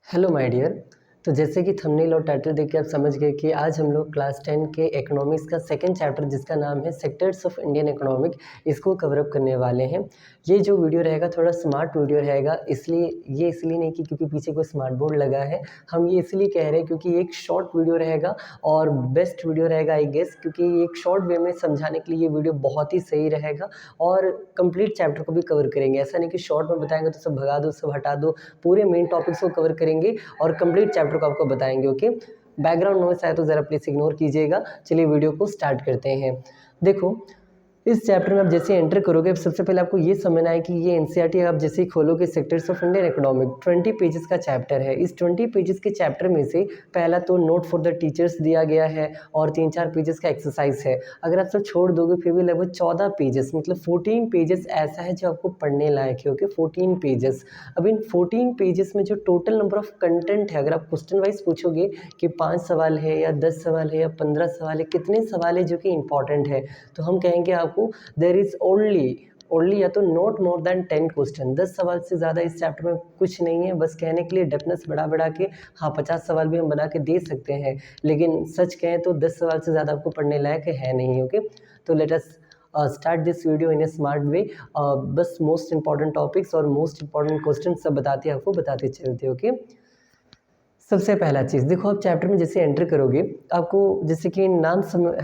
Hello my dear. तो जैसे कि थंबनेल और टाइटल देख के आप समझ गए कि आज हम लोग क्लास 10 के इकोनॉमिक्स का सेकंड चैप्टर जिसका नाम है सेक्टर्स ऑफ इंडियन इकोनॉमिक इसको कवर अप करने वाले हैं। ये जो वीडियो रहेगा थोड़ा स्मार्ट वीडियो रहेगा, इसलिए नहीं कि क्योंकि पीछे कोई स्मार्ट बोर्ड लगा है। हम ये इसलिए कह रहे हैं क्योंकि एक शॉर्ट वीडियो रहेगा और बेस्ट वीडियो रहेगा आई गेस, क्योंकि एक शॉर्ट वे में समझाने के लिए ये वीडियो बहुत ही सही रहेगा और कंप्लीट चैप्टर को भी कवर करेंगे। ऐसा नहीं कि शॉर्ट में बताएंगे तो सब भगा दो, सब हटा दो, पूरे मेन टॉपिक्स को कवर करेंगे और कंप्लीट चैप्टर को आपको बताएंगे। ओके, बैकग्राउंड नॉइस आए तो ज़रा प्लीज़ इग्नोर कीजिएगा। चलिए वीडियो को स्टार्ट करते हैं। देखो, इस चैप्टर में आप जैसे एंटर करोगे सबसे पहले आपको ये समझना है कि ये एनसीईआरटी आप जैसे ही खोलोगे sectors of Indian economic 20 pages का चैप्टर है। इस 20 पेजेस के चैप्टर में से पहला तो नोट फॉर द टीचर्स दिया गया है और 3-4 पेजेस का एक्सरसाइज है। अगर आप सब छोड़ दोगे फिर भी लगभग 14 पेजेस मतलब 14 पेजेस ऐसा है जो आपको पढ़ने लायक है। Okay, 14 pages. अब इन 14 पेजेस में जो टोटल नंबर ऑफ कंटेंट है, अगर आप क्वेश्चन वाइज पूछोगे कि 5 सवाल है या 10 सवाल है या 15 सवाल है, कितने सवाल है जो कि इंपॉर्टेंट है, तो हम कहेंगे आपको देयर इज ओनली या तो नॉट मोर देन 10 क्वेश्चन। 10 सवाल से ज़्यादा इस चैप्टर में कुछ नहीं है। बस कहने के लिए डेफनेस बढ़ा के, हाँ 50 सवाल भी हम बना के दे सकते हैं, लेकिन सच कहें तो 10 सवाल से ज़्यादा आपको पढ़ने लायक है नहीं। ओके, तो let us start this video in A smart way. बस मोस्ट इंपॉर्टेंट टॉपिक्स और मोस्ट इंपॉर्टेंट क्वेश्चन सब बताते चलते। ओके, सबसे पहला चीज़ देखो, आप चैप्टर में जैसे एंटर करोगे आपको जैसे कि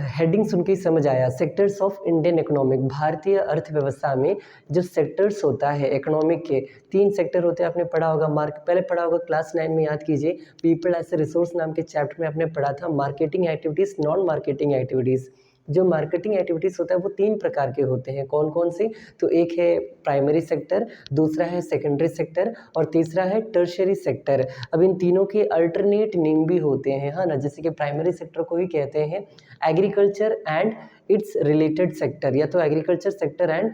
हेडिंग सुन के ही समझ आया, सेक्टर्स ऑफ इंडियन इकोनॉमिक। भारतीय अर्थव्यवस्था में जो सेक्टर्स होता है इकोनॉमिक के, 3 सेक्टर होते हैं। आपने पढ़ा होगा पहले पढ़ा होगा क्लास 9 में, याद कीजिए, पीपल एज ए रिसोर्स नाम के चैप्टर में आपने पढ़ा था marketing activities, non marketing activities. जो मार्केटिंग एक्टिविटीज़ होता है वो 3 प्रकार के होते हैं। कौन कौन से? तो एक है प्राइमरी सेक्टर, दूसरा है सेकेंडरी सेक्टर और तीसरा है टर्शियरी सेक्टर। अब इन तीनों के अल्टरनेट नेम भी होते हैं, हाँ ना। जैसे कि प्राइमरी सेक्टर को ही कहते हैं agriculture and it's related sector, या तो agriculture sector and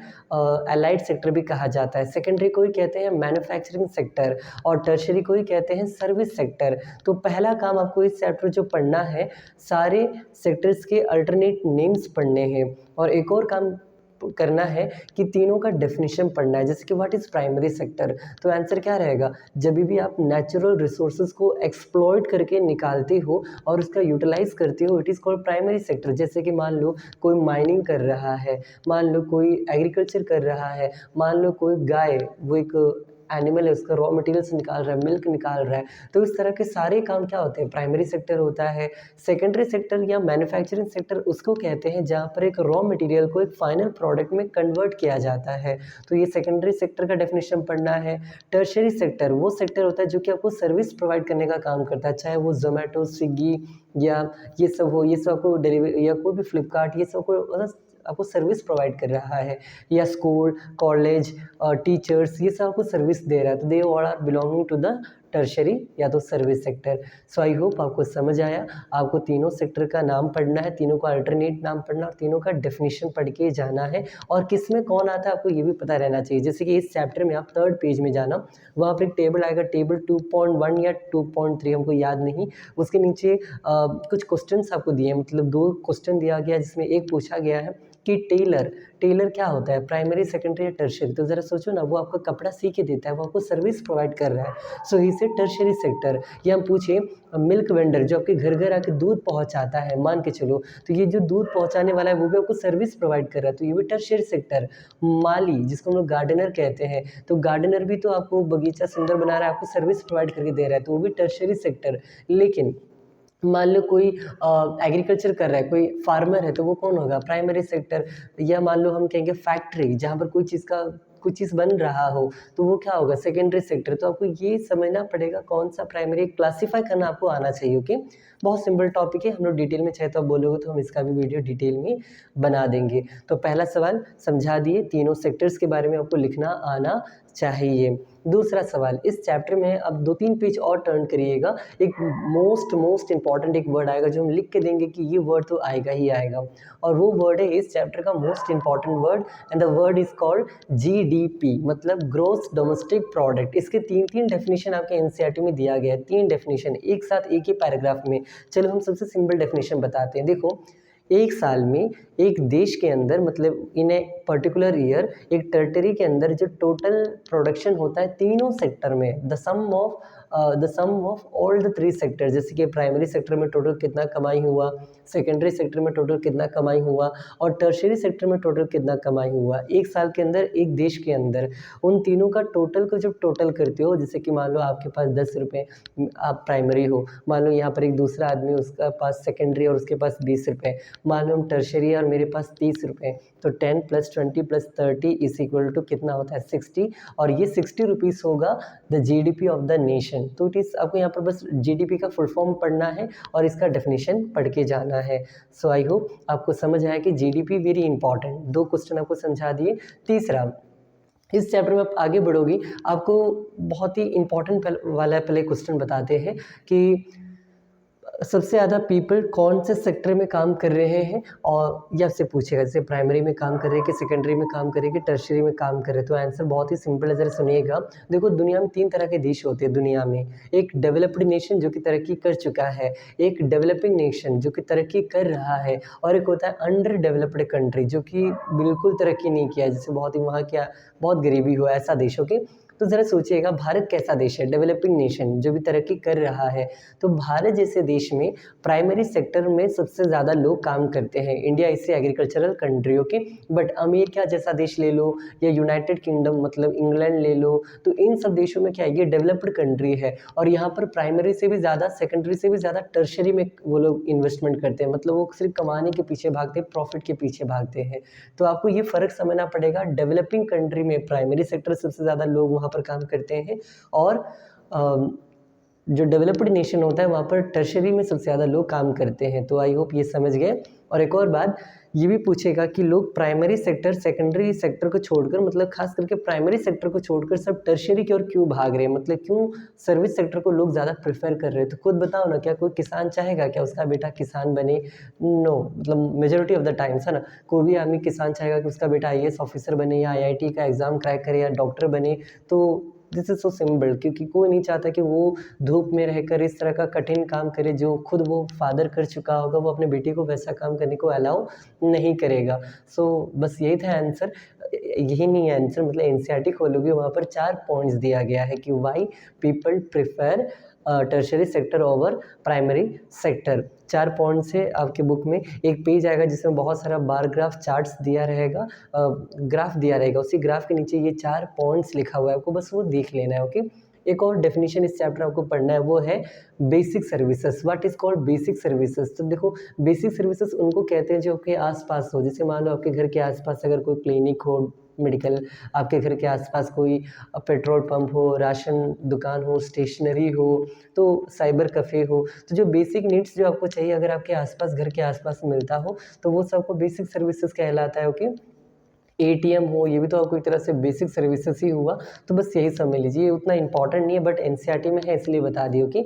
allied sector भी कहा जाता है। सेकेंडरी को ही कहते हैं मैन्युफैक्चरिंग सेक्टर और टर्शियरी को ही कहते हैं सर्विस सेक्टर। तो पहला काम आपको इस चैप्टर जो पढ़ना है, सारे सेक्टर्स के अल्टरनेट नेम्स पढ़ने हैं और एक और काम करना है कि तीनों का डेफिनेशन पढ़ना है। जैसे कि व्हाट इज़ प्राइमरी सेक्टर, तो आंसर क्या रहेगा? जब भी आप नेचुरल रिसोर्सेज को एक्सप्लॉइट करके निकालते हो और उसका यूटिलाइज करते हो, it is called primary sector. जैसे कि मान लो कोई माइनिंग कर रहा है, मान लो कोई एग्रीकल्चर कर रहा है, मान लो कोई गाय, वो एक एनिमल है, उसका रॉ मटेरियल्स निकाल रहा है, मिल्क निकाल रहा है, तो इस तरह के सारे काम क्या होते हैं? प्राइमरी सेक्टर होता है। सेकेंडरी सेक्टर या मैन्युफैक्चरिंग सेक्टर उसको कहते हैं जहाँ पर एक रॉ मटेरियल को एक फाइनल प्रोडक्ट में कन्वर्ट किया जाता है, तो ये सेकेंडरी सेक्टर का डेफिनेशन पढ़ना है। टर्शियरी सेक्टर वो सेक्टर होता है जो कि आपको सर्विस प्रोवाइड करने का काम करता है, चाहे वो जोमेटो, स्विगी या ये सब हो, ये सब आपको डिलीवरी या कोई भी फ्लिपकार्ट, ये सब को आपको सर्विस प्रोवाइड कर रहा है, या स्कूल, कॉलेज, टीचर्स, ये सब आपको सर्विस दे रहा है, तो they all are belonging to the tertiary या तो service sector. So I hope आपको समझ आया। आपको तीनों सेक्टर का नाम पढ़ना है, तीनों का अल्टरनेट नाम पढ़ना और तीनों का डेफिनेशन पढ़ के जाना है और किस में कौन आता है आपको ये भी पता रहना चाहिए। जैसे कि इस चैप्टर में आप 3rd पेज में जाना, वहाँ पर एक टेबल आएगा, टेबल 2.1 या 2.3 हमको याद नहीं, उसके नीचे कुछ क्वेश्चंस आपको दिए हैं, मतलब 2 क्वेश्चन दिया गया जिसमें एक पूछा गया है कि टेलर क्या होता है, प्राइमरी, सेकेंडरी या टर्शियरी? तो ज़रा सोचो ना, वो आपका कपड़ा सी के देता है, वो आपको सर्विस प्रोवाइड कर रहा है, सो ही से टर्शियरी सेक्टर। या हम पूछे मिल्क वेंडर जो आपके घर घर आके दूध पहुंचाता है, मान के चलो, तो ये जो दूध पहुंचाने वाला है वो भी आपको सर्विस प्रोवाइड कर रहा है, तो ये भी टर्शियरी सेक्टर। माली जिसको हम लोग गार्डनर कहते हैं, तो गार्डनर भी तो आपको बगीचा सुंदर बना रहा है, आपको सर्विस प्रोवाइड करके दे रहा है, तो वो भी टर्शियरी सेक्टर। लेकिन मान लो कोई एग्रीकल्चर कर रहा है, कोई फार्मर है, तो वो कौन होगा? Primary sector. या मान लो हम कहेंगे फैक्ट्री, जहाँ पर कुछ चीज़ बन रहा हो, तो वो क्या होगा? Secondary sector. तो आपको ये समझना पड़ेगा कौन सा प्राइमरी, क्लासीफाई करना आपको आना चाहिए। ओके, बहुत सिंपल टॉपिक है, हम लोग डिटेल में चाहे तो आप बोलोगे तो हम इसका भी वीडियो डिटेल में बना देंगे। तो पहला सवाल समझा दिए, तीनों सेक्टर्स के बारे में आपको लिखना आना चाहिए। दूसरा सवाल, इस चैप्टर में अब 2-3 पेज और टर्न करिएगा, एक मोस्ट इंपॉर्टेंट एक वर्ड आएगा जो हम लिख के देंगे कि ये वर्ड तो आएगा ही आएगा, और वो वर्ड है इस चैप्टर का most important word, and the word is called GDP, मतलब ग्रोस डोमेस्टिक प्रोडक्ट। इसके 3 डेफिनेशन आपके एनसीईआरटी में दिया गया है, 3 डेफिनेशन एक साथ एक ही पैराग्राफ में। चलो हम सबसे सिंपल डेफिनेशन बताते हैं। देखो, एक साल में एक देश के अंदर, मतलब इन ए पर्टिकुलर ईयर, एक टेरिटरी के अंदर जो टोटल प्रोडक्शन होता है तीनों सेक्टर में, the sum of the sum of all the 3 sector, जैसे कि प्राइमरी सेक्टर में टोटल कितना कमाई हुआ, सेकेंडरी सेक्टर में टोटल कितना कमाई हुआ और टर्शियरी सेक्टर में टोटल कितना कमाई हुआ एक साल के अंदर एक देश के अंदर। उन तीनों का टोटल को जब टोटल करते हो, जैसे कि मान लो आपके पास 10 रुपये, आप प्राइमरी हो, मान लो यहाँ पर एक दूसरा आदमी उसका पास सेकेंडरी और उसके पास 20 रुपये, मान लो हम टर्शियरी और मेरे पास 30 रुपये, तो 10 + 20 + 30 इज इक्वल टू कितना होता है 60, और ये 60 रुपीज़ होगा the GDP of the nation. तो इट इज़, आपको यहाँ पर बस जीडीपी का फुल फॉर्म पढ़ना है और इसका डेफिनेशन पढ़ के जाना है। सो आई होप आपको समझ आया कि जीडीपी वेरी इंपॉर्टेंट। 2 क्वेश्चन आपको समझा दिए। तीसरा, इस चैप्टर में आप आगे बढ़ोगी, आपको बहुत ही इंपॉर्टेंट वाला पहले क्वेश्चन बताते हैं कि सबसे ज़्यादा पीपल कौन से सेक्टर में काम कर रहे हैं, और ये आपसे पूछेगा जैसे प्राइमरी में काम कर रहे हैं कि सेकेंडरी में काम कर रहे हैं कि टर्शियरी में काम कर रहे हैं। तो आंसर बहुत ही सिंपल है, ज़रा सुनिएगा। देखो, दुनिया में 3 तरह के देश होते हैं दुनिया में। एक डेवलप्ड नेशन जो कि तरक्की कर चुका है, एक डेवलपिंग नेशन जो कि तरक्की कर रहा है, और एक होता है अंडर डेवलप्ड कंट्री जो कि बिल्कुल तरक्की नहीं किया है, जैसे बहुत ही वहाँ क्या बहुत गरीबी हो, ऐसा देश। ओके, तो ज़रा सोचिएगा भारत कैसा देश है, डेवलपिंग नेशन जो भी तरक्की कर रहा है। तो भारत जैसे देश में प्राइमरी सेक्टर में सबसे ज़्यादा लोग काम करते हैं। इंडिया इससे agricultural country, okay. But America जैसा देश ले लो या यूनाइटेड किंगडम मतलब इंग्लैंड ले लो, तो इन सब देशों में क्या है, ये डेवलप्ड कंट्री है, और यहाँ पर प्राइमरी से भी ज़्यादा, सेकेंडरी से भी ज़्यादा टर्शरी में वो लोग इन्वेस्टमेंट करते हैं। मतलब वो सिर्फ कमाने के पीछे भागते हैं, प्रॉफिट के पीछे भागते हैं। तो आपको ये फ़र्क समझना पड़ेगा। डेवलपिंग कंट्री में प्राइमरी सेक्टर सबसे ज़्यादा लोग वहाँ पर काम करते हैं, और जो डेवलप्ड नेशन होता है वहाँ पर टर्शरी में सबसे ज़्यादा लोग काम करते हैं। तो आई होप ये समझ गए। और एक और बात ये भी पूछेगा कि लोग प्राइमरी सेक्टर सेकेंडरी सेक्टर को छोड़कर, मतलब खास करके प्राइमरी सेक्टर को छोड़कर सब टर्शरी की ओर क्यों भाग रहे हैं, मतलब क्यों सर्विस सेक्टर को लोग ज़्यादा प्रेफर कर रहे हैं। तो खुद बताओ ना, क्या कोई किसान चाहेगा क्या उसका बेटा किसान बने? नो, मतलब मेजोरिटी ऑफ द टाइम्स है ना, कोई भी आदमी किसान चाहेगा कि उसका बेटा IAS ऑफिसर बने या IIT का एग्ज़ाम क्रैक करे या डॉक्टर बने। तो दिस इज़ सो सिंपल, क्योंकि कोई नहीं चाहता कि वो धूप में रहकर इस तरह का कठिन काम करे जो खुद वो फादर कर चुका होगा, वो अपने बेटे को वैसा काम करने को अलाउ नहीं करेगा। सो बस यही था आंसर। यही नहीं है आंसर, मतलब NCERT खोलोगे वहाँ पर 4 पॉइंट्स दिया गया है कि why people prefer tertiary sector over primary sector. 4 points है आपके बुक में। एक पेज आएगा जिसमें बहुत सारा बार ग्राफ चार्ट्स दिया रहेगा, ग्राफ दिया रहेगा, उसी ग्राफ के नीचे ये 4 पॉइंट्स लिखा हुआ है, आपको बस वो देख लेना है। ओके, एक और डेफिनेशन इस चैप्टर आपको पढ़ना है, वो है basic services. What is called basic services? तो देखो, बेसिक सर्विसेज उनको कहते हैं जो आपके आसपास हो। जैसे मान लो आपके घर के आसपास अगर कोई क्लिनिक हो, मेडिकल, आपके घर के आसपास कोई पेट्रोल पंप हो, राशन दुकान हो, स्टेशनरी हो, तो साइबर कैफ़े हो। तो जो बेसिक नीड्स जो आपको चाहिए अगर आपके आसपास, घर के आसपास मिलता हो, तो वो सबको बेसिक सर्विसेज कहलाता है। ओके, ATM हो, ये भी तो आपको एक तरह से बेसिक सर्विसेज ही हुआ। तो बस यही समझ लीजिए, ये उतना इंपॉर्टेंट नहीं है, बट NCERT में है इसलिए बता दी। ओके,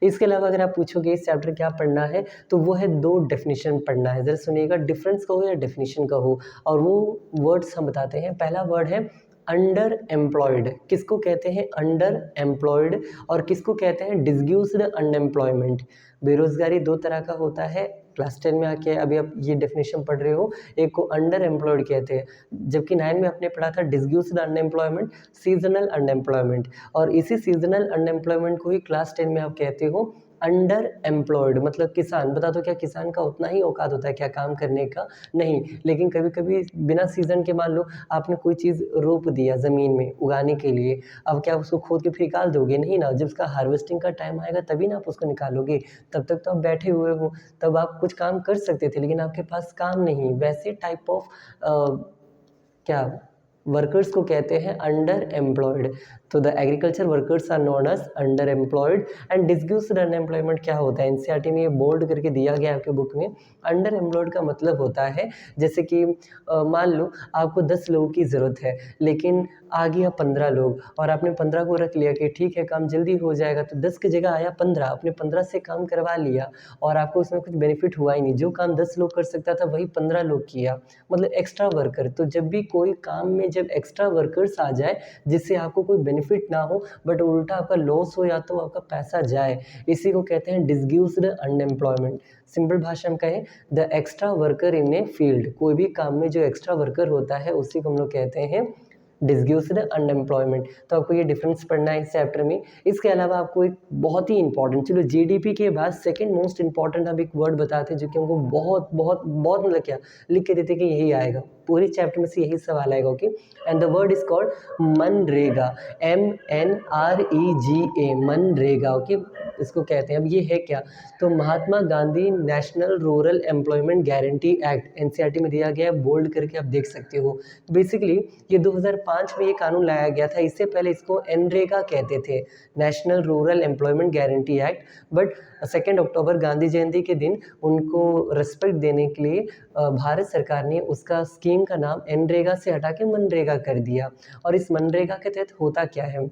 इसके अलावा अगर आप पूछोगे इस चैप्टर क्या पढ़ना है, तो वो है 2 डेफिनेशन पढ़ना है। ज़रा सुनिएगा, डिफरेंस कहो या डेफिनेशन कहो, और वो वर्ड्स हम बताते हैं। पहला वर्ड है अंडर एम्प्लॉयड। किसको कहते हैं अंडर एम्प्लॉयड, और किसको कहते हैं डिसग्यूज्ड अनएम्प्लॉयमेंट। बेरोजगारी 2 तरह का होता है। क्लास 10 में आके अभी आप ये डेफिनेशन पढ़ रहे हो, एक को अंडर एम्प्लॉयड कहते हैं, जबकि 9 में आपने पढ़ा था डिसग्यूज्ड अनएम्प्लॉयमेंट, सीजनल अनएम्प्लॉयमेंट, और इसी सीजनल अनएम्प्लॉयमेंट को ही क्लास 10 में आप कहते हो अंडर एम्प्लॉयड, मतलब किसान। बता दो, क्या किसान का उतना ही औकात होता है क्या काम करने का? नहीं, लेकिन कभी कभी बिना सीजन के, मान लो आपने कोई चीज़ रोप दिया ज़मीन में उगाने के लिए, अब क्या उसको खोद के फिर निकाल दोगे? नहीं ना, जब उसका हार्वेस्टिंग का टाइम आएगा तभी ना आप उसको निकालोगे। तब तक तो आप बैठे हुए हो, तब आप कुछ काम कर सकते थे, लेकिन आपके पास काम नहीं। वैसे टाइप ऑफ क्या वर्कर्स को कहते हैं अंडर एम्प्लॉयड। तो the agriculture workers are known as underemployed. And disguised unemployment क्या होता है? NCERT में ये बोल्ड करके दिया गया है आपके बुक में। अंडर एम्प्लॉयड का मतलब होता है जैसे कि मान लो आपको 10 लोगों की ज़रूरत है, लेकिन आ गया 15 लोग, और आपने 15 को रख लिया कि ठीक है काम जल्दी हो जाएगा, तो 10 की जगह आया 15, आपने 15 से काम करवा लिया, और आपको उसमें कुछ बेनिफिट हुआ ही नहीं। जो काम 10 लोग कर सकता था वही 15 लोग किया, मतलब एक्स्ट्रा वर्कर। तो जब भी कोई काम में जब एक्स्ट्रा वर्कर्स आ जाए जिससे आपको कोई बेनिफिट ना हो, बट उल्टा आपका लॉस हो या तो आपका पैसा जाए, इसी को कहते हैं डिसग्यूज्ड अनएम्प्लॉयमेंट। सिंपल भाषा में कहें, the extra worker in a field. कोई भी काम में जो एक्स्ट्रा वर्कर होता है उसी को हम लोग कहते हैं डिसग्यूस्ड अनएम्प्लॉयमेंट। तो आपको ये डिफरेंस पढ़ना है इस चैप्टर में। इसके अलावा आपको एक बहुत ही इंपॉर्टेंट, चलो जीडीपी के बाद सेकंड मोस्ट इंपॉर्टेंट हम एक वर्ड बताते हैं जो कि हमको बहुत बहुत बहुत मतलब क्या लिख के देते कि यही आएगा, पूरी चैप्टर में से यही सवाल आएगा। Okay, and the word is called MNREGA, MNREGA, MNREGA. Okay, इसको कहते हैं। अब ये है क्या, तो Mahatma Gandhi national rural employment guarantee act NCERT में दिया गया है, बोल्ड करके आप देख सकते हो। बेसिकली ये 2005 में ये कानून लाया गया था, इससे पहले इसको एनरेगा कहते थे, national rural employment guarantee act. But 2 अक्टूबर गांधी जयंती के दिन उनको रिस्पेक्ट देने के लिए भारत सरकार ने उसका स्कीम का नाम एनरेगा से हटा के मनरेगा कर दिया। और इस मनरेगा के तहत होता क्या है,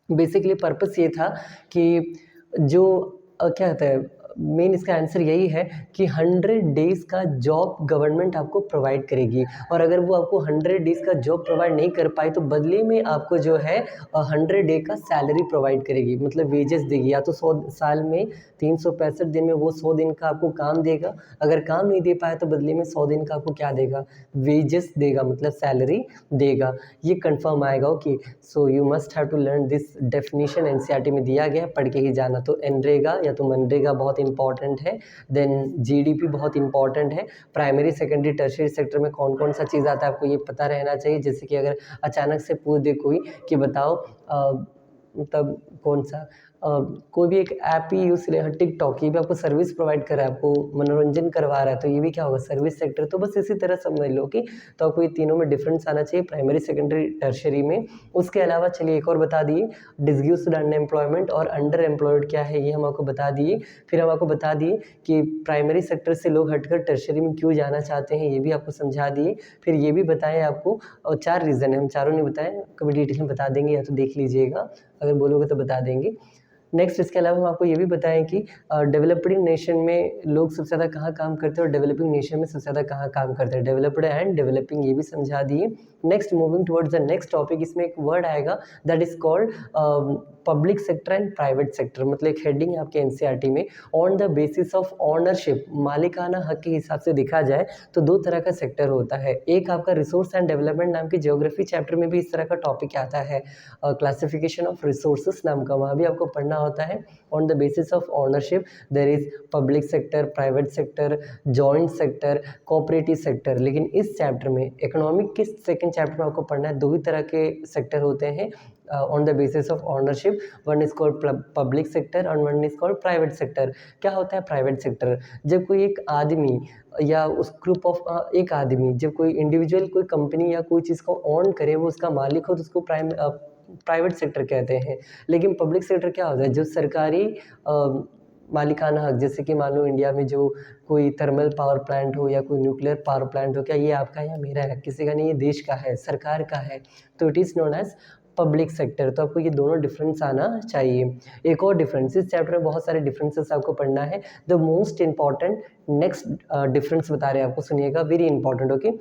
बेसिकली पर्पस ये था कि जो क्या कहते हैं, मेन इसका आंसर यही है कि 100 डेज़ का जॉब गवर्नमेंट आपको प्रोवाइड करेगी, और अगर वो आपको 100 डेज़ का जॉब प्रोवाइड नहीं कर पाई तो बदले में आपको जो है 100 डे का सैलरी प्रोवाइड करेगी, मतलब वेजेस देगी। या तो 100 साल में 365 दिन में वो 100 दिन का आपको काम देगा, अगर काम नहीं दे पाया तो बदले में 100 दिन का आपको क्या देगा, वेजेस देगा, मतलब सैलरी देगा। ये कंफर्म आएगा। Okay, so you must have to learn this definition, NCERT में दिया गया, पढ़ के ही जाना। तो एनरेगा या तो मनरेगा बहुत इंपॉर्टेंट है, देन जीडीपी बहुत इंपॉर्टेंट है। प्राइमरी सेकेंडरी टर्शियरी सेक्टर में कौन कौन सा चीज़ आता है आपको ये पता रहना चाहिए। जैसे कि अगर अचानक से पूछ दे कोई कि बताओ मतलब कौन सा कोई भी एक ऐप ही यूज़ ले, टिकटॉक, ये भी आपको सर्विस प्रोवाइड कर रहा है, आपको मनोरंजन करवा रहा है, तो ये भी क्या होगा, सर्विस सेक्टर। तो बस इसी तरह समझ लो कि तो आपको ये तीनों में डिफरेंस आना चाहिए, प्राइमरी सेकेंडरी टर्शियरी में। उसके अलावा चलिए एक और बता दिए, डिसग्यूस्ड अनएम्प्लॉयमेंट और अंडर एम्प्लॉयड क्या है ये हम आपको बता दिए। फिर हम आपको बता दिए कि प्राइमरी सेक्टर से लोग हटकर टर्शियरी में क्यों जाना चाहते हैं, ये भी आपको समझा दिए। फिर ये भी बताएं आपको, और 4 रीज़न है, हम चारों नहीं बताएं, कभी डिटेल में बता देंगे या तो देख लीजिएगा, अगर बोलोगे तो बता देंगे। नेक्स्ट इसके अलावा हम आपको ये भी बताएं कि डेवलपिंग नेशन में लोग सबसे ज़्यादा कहाँ काम करते हैं और डेवलपिंग नेशन में सबसे ज़्यादा कहाँ काम करते हैं, डेवलप्ड एंड डेवलपिंग, ये भी समझा दिए। Next moving towards the next topic, इसमें एक वर्ड आएगा that is called public sector and private sector, मतलब एक हेडिंग है आपके एनसीईआरटी में, on the basis of ownership, मालिकाना हक के हिसाब से देखा जाए तो 2 तरह का सेक्टर होता है। एक आपका रिसोर्स एंड डेवलपमेंट नाम की ज्योग्राफी चैप्टर में भी इस तरह का टॉपिक आता है, क्लासिफिकेशन ऑफ रिसोर्सेस नाम का, वहाँ भी आपको पढ़ना होता है। On the basis of ownership there is public sector, private sector, joint sector, cooperative sector. लेकिन इस चैप्टर में, इकोनॉमिक के सेकंड चैप्टर में आपको पढ़ना है 2 ही तरह के सेक्टर होते हैं on the basis of ownership, one is called public sector और one is called private sector. क्या होता है प्राइवेट सेक्टर, जब कोई एक आदमी या उस ग्रुप ऑफ एक आदमी, जब कोई इंडिविजुअल कोई कंपनी या कोई चीज़ को ऑन करे, वो उसका मालिक हो, तो उसको प्राइवेट सेक्टर कहते हैं। लेकिन पब्लिक सेक्टर क्या होता है, जो सरकारी मालिकाना हक, जैसे कि मान लो इंडिया में जो कोई थर्मल पावर प्लांट हो या कोई न्यूक्लियर पावर प्लांट हो, क्या ये आपका है या मेरा है, किसी का नहीं, ये देश का है, सरकार का है, तो it is known as public sector. तो आपको ये दोनों डिफरेंस आना चाहिए। एक और डिफरेंस, इस चैप्टर में बहुत सारे डिफरेंसेस आपको पढ़ना है। The most important next difference बता रहे हैं आपको, सुनिएगा, वेरी इंपॉर्टेंट। ओके,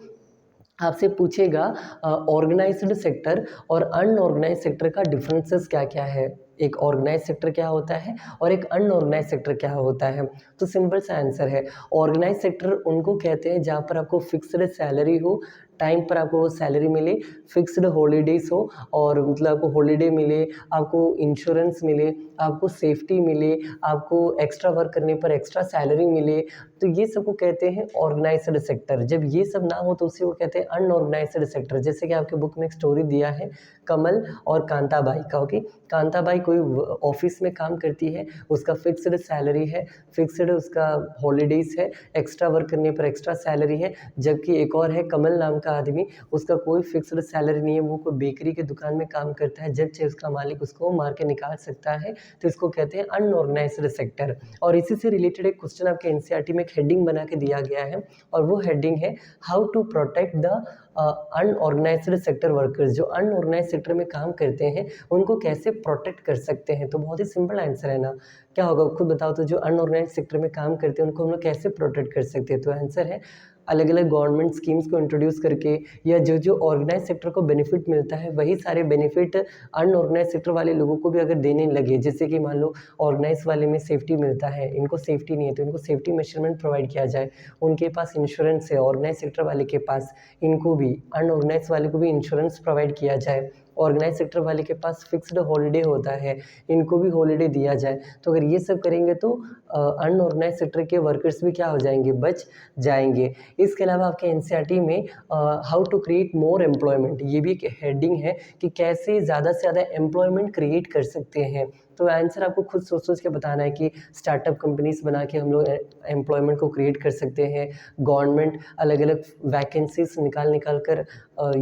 आपसे पूछेगा ऑर्गेनाइज्ड सेक्टर और अनऑर्गेनाइज्ड सेक्टर का डिफरेंसेस क्या क्या है, एक ऑर्गेनाइज सेक्टर क्या होता है और एक अनऑर्गेनाइज सेक्टर क्या होता है। तो सिंपल सा आंसर है, ऑर्गेनाइज सेक्टर उनको कहते हैं जहाँ पर आपको फिक्स्ड सैलरी हो, टाइम पर आपको वो सैलरी मिले, फिक्स्ड हॉलीडेज हो, और मतलब आपको हॉलीडे मिले, आपको इंश्योरेंस मिले, आपको सेफ्टी मिले, आपको एक्स्ट्रा वर्क करने पर एक्स्ट्रा सैलरी मिले, तो ये सब को कहते हैं ऑर्गेनाइज्ड सेक्टर। जब ये सब ना हो तो उसी को कहते हैं अनऑर्गेनाइज्ड सेक्टर। जैसे कि आपके बुक में एक स्टोरी दिया है कमल और कांताबाई का। ओके, कांताबाई कोई ऑफिस में काम करती है, उसका फिक्स्ड सैलरी है, फिक्स्ड उसका हॉलीडेज है, एक्स्ट्रा वर्क करने पर एक्स्ट्रा सैलरी है। जबकि एक और है कमल नाम का आदमी, उसका कोई फिक्स्ड सैलरी नहीं है, वो कोई बेकरी के दुकान में काम करता है, जब चाहे उसका मालिक उसको मार के निकाल सकता है, तो इसको कहते हैं अनऑर्गेनाइज्ड सेक्टर। और इसी से रिलेटेड एक क्वेश्चन आपके एनसीईआरटी में एक हेडिंग बना के दिया गया है, और वो हेडिंग है how to protect the unorganized sector workers. जो अनऑर्गेनाइज सेक्टर में काम करते हैं उनको कैसे प्रोटेक्ट कर सकते हैं। तो बहुत ही सिंपल आंसर है ना, क्या होगा खुद बताओ। तो जो अनऑर्गेनाइज सेक्टर में काम करते हैं उनको हम लोग कैसे प्रोटेक्ट कर सकते हैं, तो आंसर है अलग अलग गवर्नमेंट स्कीम्स को इंट्रोड्यूस करके या जो जो ऑर्गेनाइज सेक्टर को बेनिफिट मिलता है वही सारे बेनिफिट अनऑर्गेनाइज सेक्टर वाले लोगों को भी अगर देने लगे, जैसे कि मान लो ऑर्गेनाइज वाले में सेफ्टी मिलता है, इनको सेफ्टी नहीं है तो इनको सेफ्टी मेजरमेंट प्रोवाइड किया जाए, उनके पास इंश्योरेंस है ऑर्गेनाइज सेक्टर वाले के पास, इनको भी अनऑर्गेनाइज वाले को भी इंश्योरेंस प्रोवाइड किया जाए, ऑर्गेनाइज सेक्टर वाले के पास फिक्स्ड हॉलीडे होता है, इनको भी हॉलीडे दिया जाए। तो अगर ये सब करेंगे तो अनऑर्गेनाइज सेक्टर के वर्कर्स भी क्या हो जाएंगे, बच जाएंगे। इसके अलावा आपके एनसीईआरटी में how to create more employment, ये भी एक हेडिंग है कि कैसे ज़्यादा से ज़्यादा एम्प्लॉयमेंट क्रिएट कर सकते हैं। तो आंसर आपको खुद सोच सोच के बताना है कि स्टार्टअप कंपनीज बना के हम लोग एम्प्लॉयमेंट को क्रिएट कर सकते हैं, गवर्नमेंट अलग अलग वैकेंसीज निकाल कर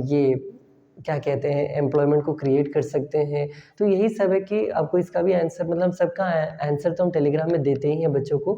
ये क्या कहते हैं एम्प्लॉयमेंट को क्रिएट कर सकते हैं। तो यही सब है कि आपको इसका भी आंसर, मतलब सबका आंसर तो हम टेलीग्राम में देते ही हैं बच्चों को,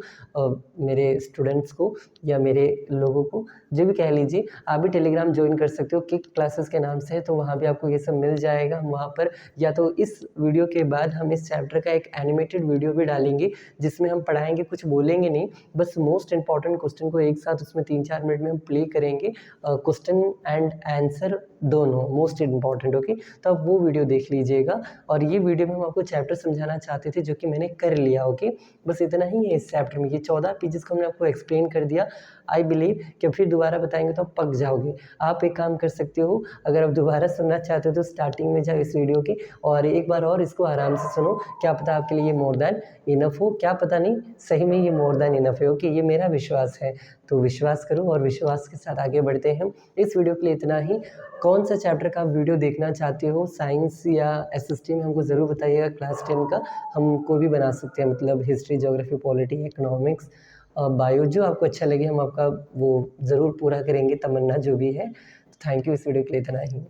मेरे स्टूडेंट्स को या मेरे लोगों को, जो भी कह लीजिए। आप भी टेलीग्राम ज्वाइन कर सकते हो, किक क्लासेस के नाम से है, तो वहाँ भी आपको ये सब मिल जाएगा। हम वहाँ पर या तो इस वीडियो के बाद हम इस चैप्टर का एक एनिमेटेड वीडियो भी डालेंगे जिसमें हम पढ़ाएंगे, कुछ बोलेंगे नहीं, बस मोस्ट इंपॉर्टेंट क्वेश्चन को एक साथ उसमें 3-4 मिनट में हम प्ले करेंगे, क्वेश्चन एंड आंसर दोनों मोस्ट इम्पॉर्टेंट। ओके, तो आप वो वीडियो देख लीजिएगा। और ये वीडियो में हम आपको चैप्टर समझाना चाहते थे जो कि मैंने कर लिया। ओके, बस इतना ही है इस चैप्टर में, ये 14 पेजेस को हमने आपको एक्सप्लेन कर दिया। आई बिलीव कि फिर दोबारा बताएंगे तो आप पक जाओगे। आप एक काम कर सकते हो, अगर आप दोबारा सुनना चाहते हो तो स्टार्टिंग में जाओ इस वीडियो के और एक बार और इसको आराम से सुनो, क्या पता आपके लिए ये मोर देन इनफ हो, क्या पता नहीं, सही में ये मोर देन इनफ है। ओके, ये मेरा विश्वास है, तो विश्वास करो और विश्वास के साथ आगे बढ़ते हैं। इस वीडियो के लिए इतना ही। कौन सा चैप्टर का आप वीडियो देखना चाहते हो साइंस या एसएसटी में, हमको ज़रूर बताइएगा। क्लास 10 का हम कोई भी बना सकते हैं, मतलब history, geography, polity, economics, bio, जो आपको अच्छा लगे हम आपका वो ज़रूर पूरा करेंगे, तमन्ना जो भी है। थैंक यू, इस वीडियो के लिए इतना ही।